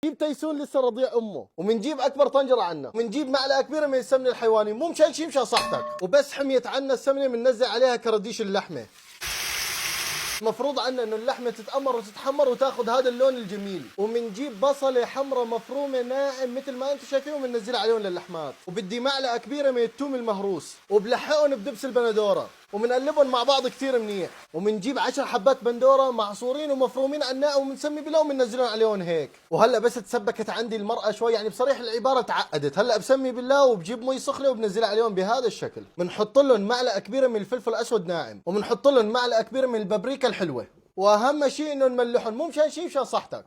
نجيب تيسون لسه رضيع امه، ومنجيب اكبر طنجره عنا، ومنجيب معلقه كبيره من السمنه الحيواني، مو مشان شي مشان صحتك، وبس حميت عنا السمنه بننزل عليها كرديش اللحمه. مفروض عنا انه اللحمه تتأمر وتتحمر وتاخذ هذا اللون الجميل، ومنجيب بصله حمراء مفرومه ناعم مثل ما انتم شايفين وبننزلها عليهم للحمات، وبدي معلقه كبيره من الثوم المهروس، وبلحقهم بدبس البندوره، ومنقلبهم مع بعض كثير منيح، ومنجيب 10 حبات بندوره معصورين ومفرومين على الناق ومنسمي بالله ومننزلهم عليهم هيك. وهلا بس تسبكت عندي المرأة شوي، يعني بصريح العبارة تعقدت، هلا بسمي بالله وبجيب مي سخنة وبنزلها عليهم بهذا الشكل. بنحط لهم معلقة كبيرة من الفلفل الأسود ناعم، وبنحط لهم معلقة كبيرة من البابريكا الحلوة، واهم شيء انه نملحهم، مو مشان شيء مشان صحتك.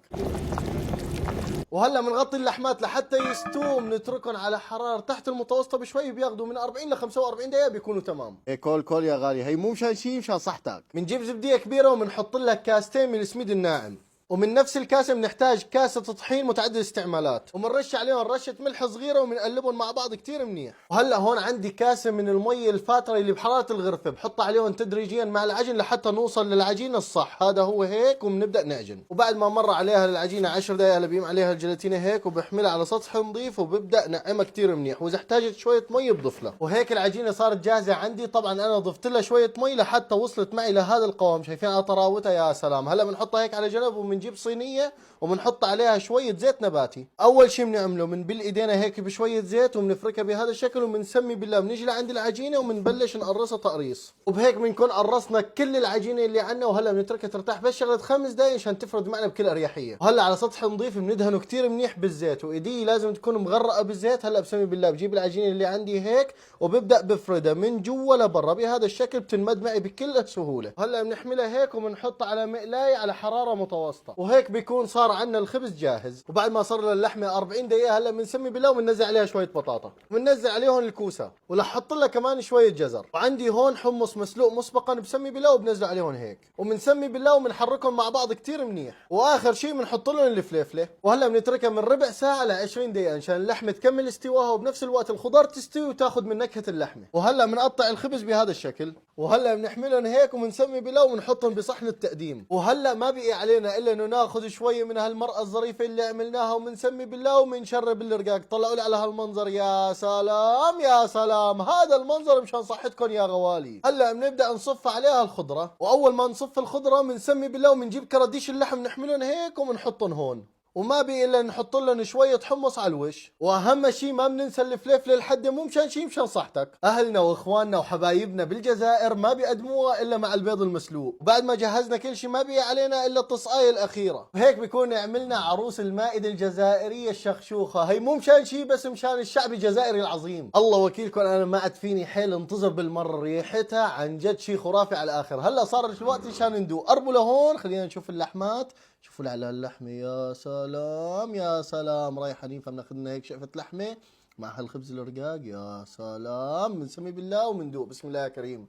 وهلا بنغطي اللحمات لحتى يستووا، بنتركهم على حراره تحت المتوسطه بشوي، بياخذوا من 40 ل 45 دقيقه بيكونوا تمام. هي كول يا غالي، هي مو مشان شيء مشان صحتك. بنجيب زبديه كبيره وبنحط لها كاستين من السميد الناعم، ومن نفس الكاسه بنحتاج كاسه طحين متعدد الاستعمالات، وبنرش عليهم رشه ملح صغيره وبنقلبهم مع بعض كثير منيح. وهلا هون عندي كاسه من المي الفاتره اللي بحراره الغرفه، بحطها عليهم تدريجيا مع العجن لحتى نوصل للعجين الصح، هذا هو هيك، وبنبدا نعجن. وبعد ما مر عليها العجينه 10 دقائق هلا بيم عليها الجيلاتينه هيك، وبحملها على سطح نظيف وببدا نعمها كثير منيح، واذا احتاجت شويه مي بضيف لها. وهيك العجينه صارت جاهزه عندي، طبعا انا ضفت لها شويه مي لحتى وصلت معي لهذا القوام، شايفين على طراوتها يا سلام. هلا بنحطها هيك على جنب، وبنجيب صينيه وبنحط عليها شويه زيت نباتي. اول شيء بنعمله بنبل ايدينا هيك بشويه زيت وبنفركها بهذا الشكل، وبنسمي بالله بنيجي لعند العجينه وبنبلش نقرصها تقريص، وبهيك بنكون قرصنا كل العجينه اللي عندنا. وهلا بنتركها ترتاح بس شغله 5 دقائق عشان تفرد معنا بكل اريحيه. وهلا على سطح نظيف بندهنه كثير منيح بالزيت، وايدي لازم تكون مغرقه بالزيت. هلا بسمي بالله بجيب العجينه اللي عندي هيك وببدا بفردها من جوا لبرا بهذا الشكل، بتنمد معي بكل سهوله. هلا بنحملها هيك وبنحطها على مقلايه على حراره متوسطه، وهيك بيكون صار عندنا الخبز جاهز. وبعد ما صار اللحمه 40 دقيقه هلا بنسمي بالله وبننزل عليها شويه بطاطا، وبننزل عليهم الكوسه، ورح احط لها كمان شويه جزر، وعندي هون حمص مسلوق مسبقا بسمي بالله وبنزل عليهم هيك، وبنسمي بالله وبنحركهم مع بعض كثير منيح. واخر شيء بنحط لهم الفليفله، وهلا بنتركها من ربع ساعه ل 20 دقيقه عشان اللحمه تكمل استواها، وبنفس الوقت الخضار تستوي وتاخذ من نكهه اللحمه. وهلا بنقطع الخبز بهذا الشكل، وهلا بنحملهم هيك وبنسمي بالله وبنحطهم بصحن التقديم. وهلا ما بقي علينا الا انه ناخذ شويه من هالمرقه الظريفه اللي عملناها وبنسمي بالله وبنشرب الرقاق. طلعوا لي على هالمنظر، يا سلام يا سلام، هذا المنظر مشان صحتكم يا غوالي. هلا بنبدا نصف عليها الخضره، واول ما نصف الخضره بنسمي بالله وبنجيب كراديش اللحم نحملهم هيك وبنحطهم هون، وما بقي الا نحط لهم شويه حمص على الوش. واهم شيء ما بننسى الفليفله الحده، مو مشان شيء مشان صحتك. اهلنا واخواننا وحبايبنا بالجزائر ما بيقدموها الا مع البيض المسلوق. وبعد ما جهزنا كل شيء ما بقي علينا الا التصقايه الاخيره، وهيك بيكون عملنا عروس المائده الجزائريه الشخشوخه. هي مو مشان شيء بس مشان الشعب الجزائري العظيم. الله وكيلكم انا ما عاد فيني حيل انتظر بالمره، ريحتها عن جد شيء خرافي على الاخر. هلا صار الوقت مشان ندوق. قربوا لهون خلينا نشوف اللحمات. شوفوا على اللحمه، يا سلام يا سلام، رايحه حنيفه بناخذ لنا هيك شقفه لحمه مع هالخبز الرقاق، يا سلام. بنسمي بالله وبندوق. بسم الله يا كريم.